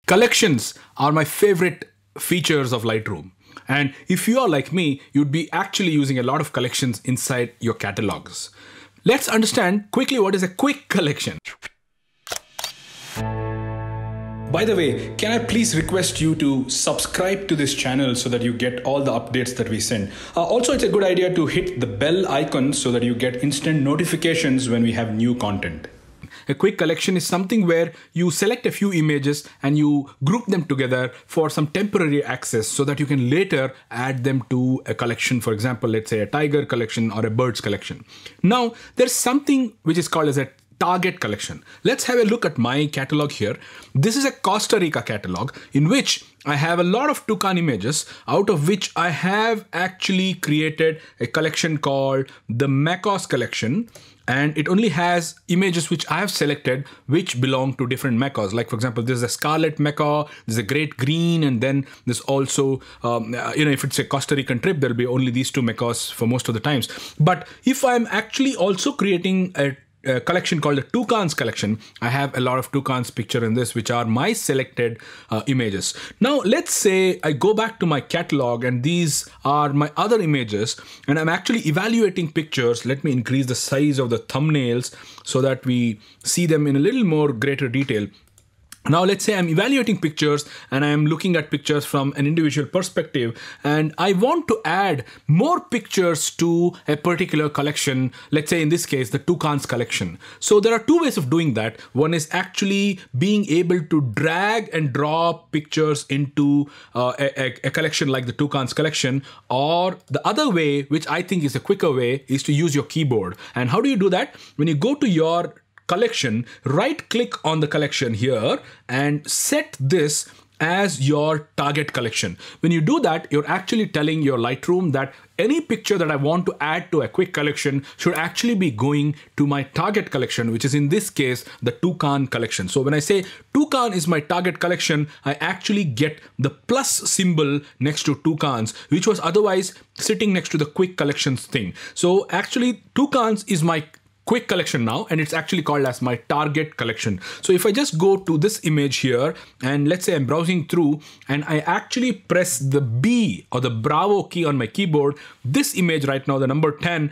Collections are my favorite features of Lightroom. And if you are like me, you'd be actually using a lot of collections inside your catalogs. Let's understand quickly what is a quick collection. By the way, can I please request you to subscribe to this channel so that you get all the updates that we send. Also, it's a good idea to hit the bell icon so that you get instant notifications when we have new content. A quick collection is something where you select a few images and you group them together for some temporary access so that you can later add them to a collection. For example, let's say a tiger collection or a birds collection. Now, there's something which is called as a target collection. Let's have a look at my catalog here. This is a Costa Rica catalog in which I have a lot of toucan images, out of which I have actually created a collection called the Macos collection. And it only has images which I have selected which belong to different macos. Like for example, there's a scarlet macaw, there's a great green, and then there's also, if it's a Costa Rican trip, there'll be only these two macos for most of the times. But if I'm actually also creating a collection called the toucans collection, I have a lot of toucans picture in this, which are my selected images. Now let's say I go back to my catalog and these are my other images and I'm actually evaluating pictures. Let me increase the size of the thumbnails so that we see them in a little more greater detail. Now let's say I'm evaluating pictures and I'm looking at pictures from an individual perspective and I want to add more pictures to a particular collection. Let's say in this case, the toucans collection. So there are two ways of doing that. One is actually being able to drag and drop pictures into a collection like the toucans collection, or the other way, which I think is a quicker way, is to use your keyboard. And how do you do that? When you go to your collection, right click on the collection here and set this as your target collection. When you do that, you're actually telling your Lightroom that any picture that I want to add to a quick collection should actually be going to my target collection, which is in this case, the toucan collection. So when I say toucan is my target collection, I actually get the plus symbol next to toucans, which was otherwise sitting next to the quick collections thing. So actually toucans is my quick collection now, and it's actually called as my target collection. So if I just go to this image here, and let's say I'm browsing through and I actually press the B or the Bravo key on my keyboard, this image right now, the number 10,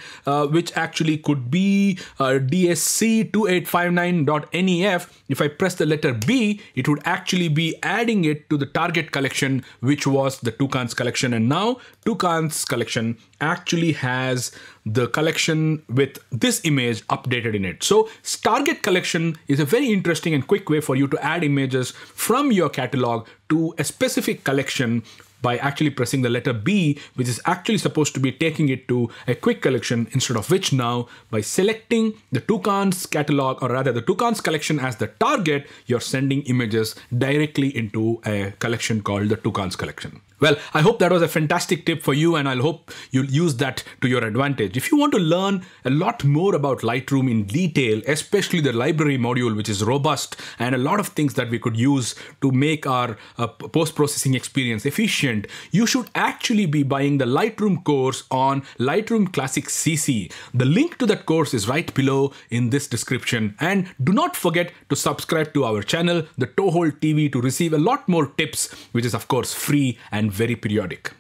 which actually could be DSC2859.NEF, if I press the letter B, it would actually be adding it to the target collection, which was the toucans collection. And now toucans collection actually has the collection with this image updated in it. So target collection is a very interesting and quick way for you to add images from your catalog to a specific collection by actually pressing the letter B, which is actually supposed to be taking it to a quick collection, instead of which now by selecting the toucans catalog, or rather the toucans collection as the target, you're sending images directly into a collection called the toucans collection. Well, I hope that was a fantastic tip for you, and I hope you'll use that to your advantage. If you want to learn a lot more about Lightroom in detail, especially the library module, which is robust and a lot of things that we could use to make our post-processing experience efficient, you should actually be buying the Lightroom course on Lightroom Classic CC. The link to that course is right below in this description. And do not forget to subscribe to our channel, the Toehold TV, to receive a lot more tips, which is of course free and very periodic.